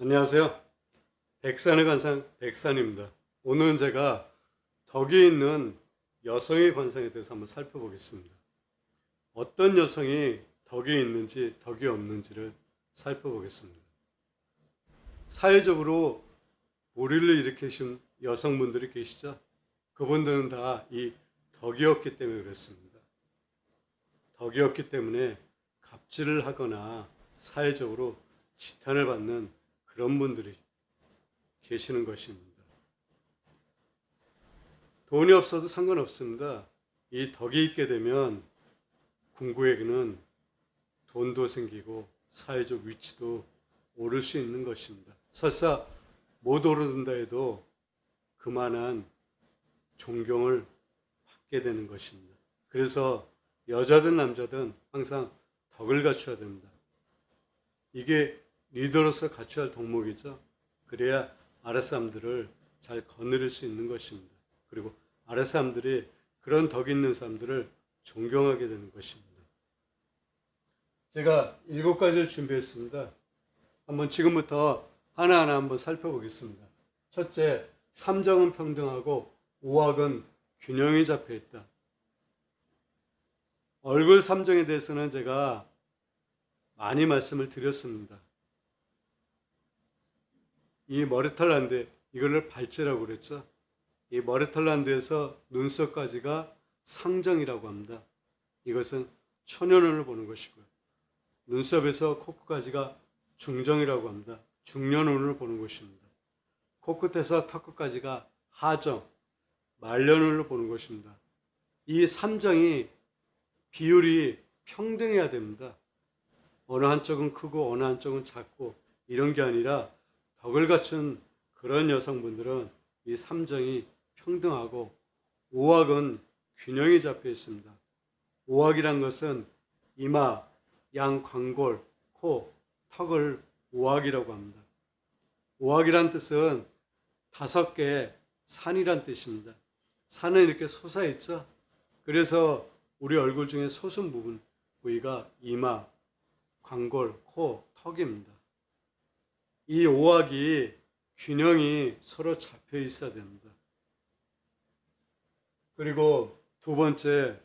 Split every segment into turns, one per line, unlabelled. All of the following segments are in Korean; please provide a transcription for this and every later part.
안녕하세요. 백산의 관상 백산입니다. 오늘은 제가 덕이 있는 여성의 관상에 대해서 한번 살펴보겠습니다. 어떤 여성이 덕이 있는지 덕이 없는지를 살펴보겠습니다. 사회적으로 무리를 일으키신 여성분들이 계시죠? 그분들은 다 이 덕이 없기 때문에 그렇습니다. 덕이 없기 때문에 갑질을 하거나 사회적으로 지탄을 받는 그런 분들이 계시는 것입니다. 돈이 없어도 상관없습니다. 이 덕이 있게 되면 궁구에게는 돈도 생기고 사회적 위치도 오를 수 있는 것입니다. 설사 못 오른다 해도 그만한 존경을 받게 되는 것입니다. 그래서 여자든 남자든 항상 덕을 갖춰야 됩니다. 이게 리더로서 갖춰야 할 덕목이죠. 그래야 아랫사람들을 잘 거느릴 수 있는 것입니다. 그리고 아랫사람들이 그런 덕 있는 사람들을 존경하게 되는 것입니다. 제가 7가지를 준비했습니다. 한번 지금부터 하나하나 한번 살펴보겠습니다. 첫째, 삼정은 평등하고 오악은 균형이 잡혀 있다. 얼굴 삼정에 대해서는 제가 많이 말씀을 드렸습니다. 이 머리털 란데 이거를 발제라고 그랬죠. 이 머리털 란데에서 눈썹까지가 상정이라고 합니다. 이것은 초년운을 보는 것이고요. 눈썹에서 코끝까지가 중정이라고 합니다. 중년운을 보는 것입니다. 코끝에서 턱끝까지가 하정, 말년운을 보는 것입니다. 이 삼정이 비율이 평등해야 됩니다. 어느 한쪽은 크고 어느 한쪽은 작고 이런 게 아니라 덕을 갖춘 그런 여성분들은 이 삼정이 평등하고 오악은 균형이 잡혀 있습니다. 오악이란 것은 이마, 양 광골, 코, 턱을 오악이라고 합니다. 오악이란 뜻은 5개 산이란 뜻입니다. 산은 이렇게 솟아있죠. 그래서 우리 얼굴 중에 솟은 부분 부위가 이마, 광골, 코, 턱입니다. 이 오악이 균형이 서로 잡혀 있어야 됩니다. 그리고 두 번째,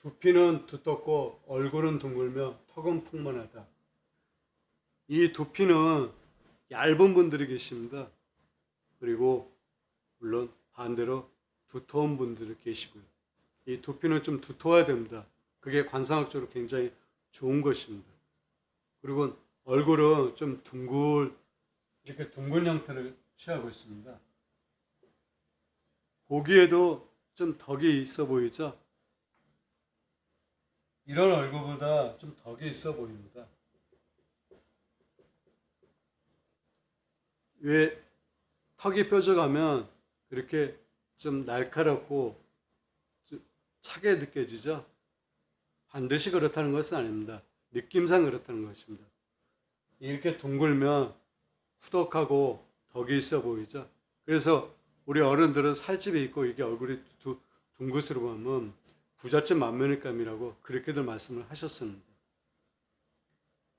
두피는 두텁고 얼굴은 둥글며 턱은 풍만하다. 이 두피는 얇은 분들이 계십니다. 그리고 물론 반대로 두터운 분들이 계시고요. 이 두피는 좀 두터워야 됩니다. 그게 관상학적으로 굉장히 좋은 것입니다. 그리고 얼굴은 좀 이렇게 둥근 형태를 취하고 있습니다. 보기에도 좀 덕이 있어 보이죠? 이런 얼굴보다 좀 덕이 있어 보입니다. 왜 턱이 뾰족하면 그렇게 좀 날카롭고 좀 차게 느껴지죠? 반드시 그렇다는 것은 아닙니다. 느낌상 그렇다는 것입니다. 이렇게 둥글면 후덕하고 덕이 있어 보이죠. 그래서 우리 어른들은 살집이 있고 이게 얼굴이 둥그스름하면 부잣집 만면일감이라고 그렇게들 말씀을 하셨습니다.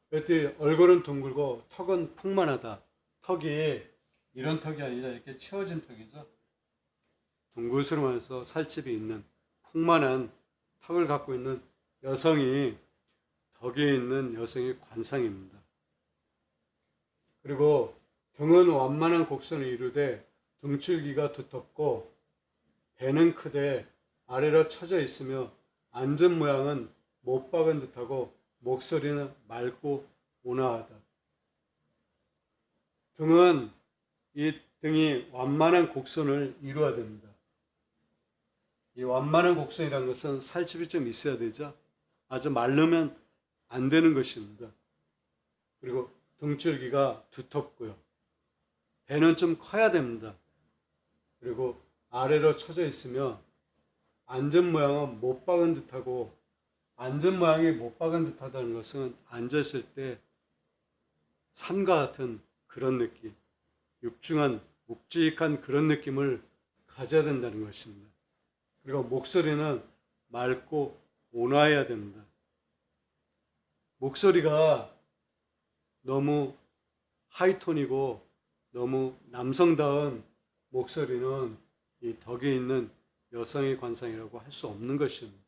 그랬더니 얼굴은 둥글고 턱은 풍만하다. 턱이 이런 턱이 아니라 이렇게 채워진 턱이죠. 둥그스름하면서 살집이 있는 풍만한 턱을 갖고 있는 여성이 덕이 있는 여성의 관상입니다. 그리고 등은 완만한 곡선을 이루되 등줄기가 두텁고 배는 크되 아래로 처져 있으며 앉은 모양은 못 박은 듯하고 목소리는 맑고 온화하다. 등은 이 등이 완만한 곡선을 이루어야 됩니다. 이 완만한 곡선이라는 것은 살집이 좀 있어야 되죠. 아주 마르면 안 되는 것입니다. 그리고 등줄기가 두텁고요. 배는 좀 커야 됩니다. 그리고 아래로 처져 있으며 앉은 모양은 못 박은 듯하고, 앉은 모양이 못 박은 듯하다는 것은 앉았을 때 산과 같은 그런 느낌, 육중한 묵직한 그런 느낌을 가져야 된다는 것입니다. 그리고 목소리는 맑고 온화해야 됩니다. 목소리가 너무 하이톤이고 너무 남성다운 목소리는 이 덕이 있는 여성의 관상이라고 할 수 없는 것입니다.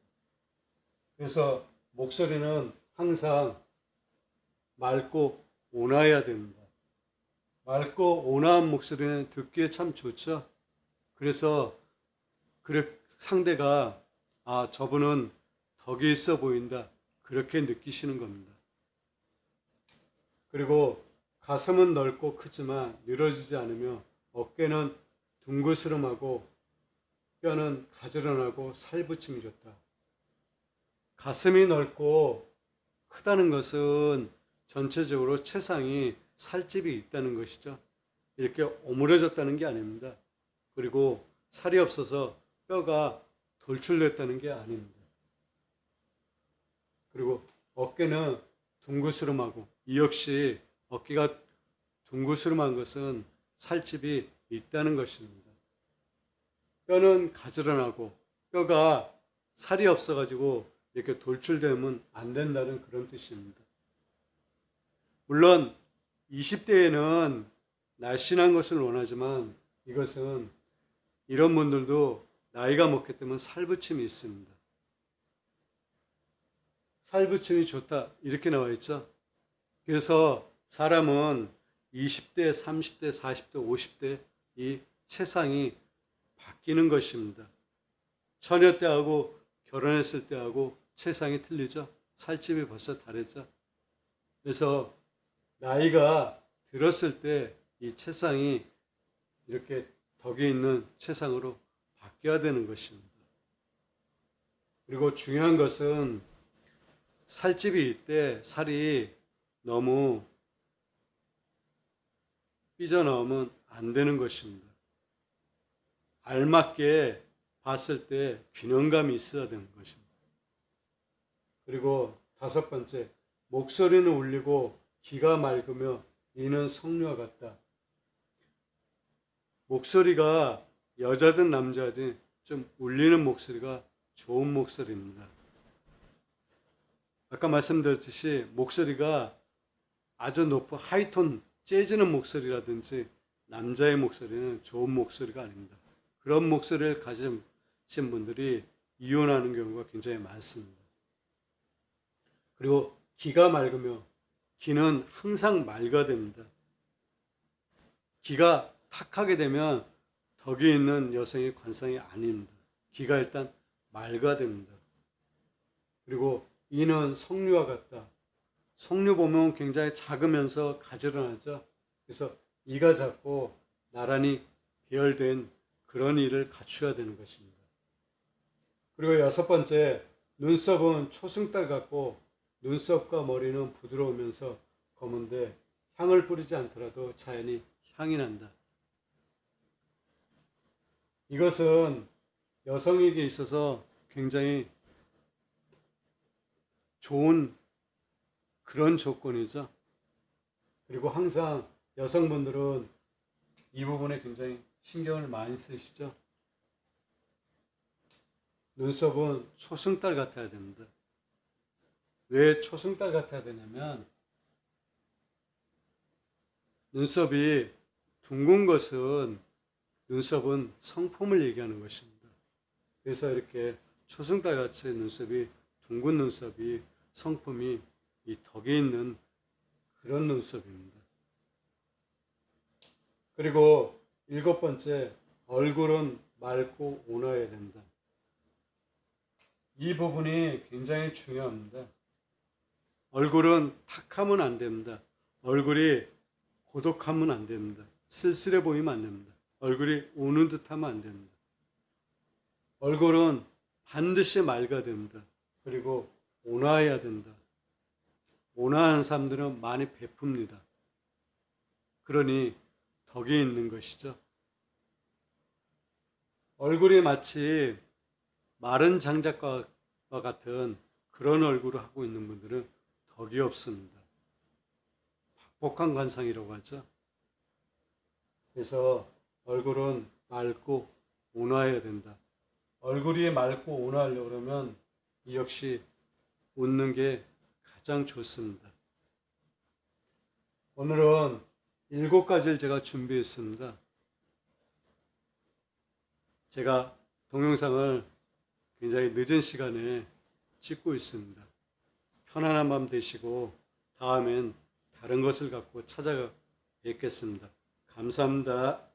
그래서 목소리는 항상 맑고 온화해야 됩니다. 맑고 온화한 목소리는 듣기에 참 좋죠. 그래서 상대가 저분은 덕이 있어 보인다, 그렇게 느끼시는 겁니다. 그리고 가슴은 넓고 크지만 늘어지지 않으며 어깨는 둥그스름하고 뼈는 가지런하고 살붙임이 좋다. 가슴이 넓고 크다는 것은 전체적으로 체상이 살집이 있다는 것이죠. 이렇게 오므려졌다는 게 아닙니다. 그리고 살이 없어서 뼈가 돌출됐다는 게 아닙니다. 그리고 어깨는 둥그스름하고, 이 역시 어깨가 둥그스름한 것은 살집이 있다는 것입니다. 뼈는 가지런하고, 뼈가 살이 없어가지고 이렇게 돌출되면 안 된다는 그런 뜻입니다. 물론 20대에는 날씬한 것을 원하지만 이것은 이런 분들도 나이가 먹기 때문에 살붙임이 있습니다. 살붙임이 좋다 이렇게 나와 있죠. 그래서 사람은 20대, 30대, 40대, 50대 이 체상이 바뀌는 것입니다. 처녀 때하고 결혼했을 때하고 체상이 틀리죠. 살집이 벌써 다르죠. 그래서 나이가 들었을 때 이 체상이 이렇게 덕이 있는 체상으로 바뀌어야 되는 것입니다. 그리고 중요한 것은 살집이 있대 살이 너무 삐져나오면 안 되는 것입니다. 알맞게 봤을 때 균형감이 있어야 되는 것입니다. 그리고 5번째, 목소리는 울리고 기가 맑으며 이는 성류와 같다. 목소리가 여자든 남자든 좀 울리는 목소리가 좋은 목소리입니다. 아까 말씀드렸듯이 목소리가 아주 높은 하이톤 재즈는 목소리라든지 남자의 목소리는 좋은 목소리가 아닙니다. 그런 목소리를 가진 분들이 이혼하는 경우가 굉장히 많습니다. 그리고 기가 맑으며, 기는 항상 맑아야 됩니다. 기가 탁하게 되면 덕이 있는 여성의 관상이 아닙니다. 기가 일단 맑아야 됩니다. 그리고 이는 석류와 같다. 석류 보면 굉장히 작으면서 가지런하죠. 그래서 이가 작고 나란히 배열된 그런 이를 갖추어야 되는 것입니다. 그리고 6번째, 눈썹은 초승달 같고 눈썹과 머리는 부드러우면서 검은데 향을 뿌리지 않더라도 자연히 향이 난다. 이것은 여성에게 있어서 굉장히 좋은 그런 조건이죠. 그리고 항상 여성분들은 이 부분에 굉장히 신경을 많이 쓰시죠. 눈썹은 초승달 같아야 됩니다. 왜 초승달 같아야 되냐면 눈썹이 둥근 것은 눈썹은 성품을 얘기하는 것입니다. 그래서 이렇게 초승달 같이 눈썹이 둥근 눈썹이 성품이 이 덕에 있는 그런 눈썹입니다. 그리고 7번째, 얼굴은 맑고 온화해야 된다. 이 부분이 굉장히 중요합니다. 얼굴은 탁하면 안 됩니다. 얼굴이 고독하면 안 됩니다. 쓸쓸해 보이면 안 됩니다. 얼굴이 우는 듯 하면 안 됩니다. 얼굴은 반드시 맑아야 됩니다. 그리고 온화해야 된다. 온화한 사람들은 많이 베풉니다. 그러니 덕이 있는 것이죠. 얼굴이 마치 마른 장작과 같은 그런 얼굴을 하고 있는 분들은 덕이 없습니다. 박복한 관상이라고 하죠. 그래서 얼굴은 맑고 온화해야 된다. 얼굴이 맑고 온화하려고 그러면 이 역시 웃는 게 가장 좋습니다. 오늘은 7가지를 제가 준비했습니다. 제가 동영상을 굉장히 늦은 시간에 찍고 있습니다. 편안한 밤 되시고 다음엔 다른 것을 갖고 찾아뵙겠습니다. 감사합니다.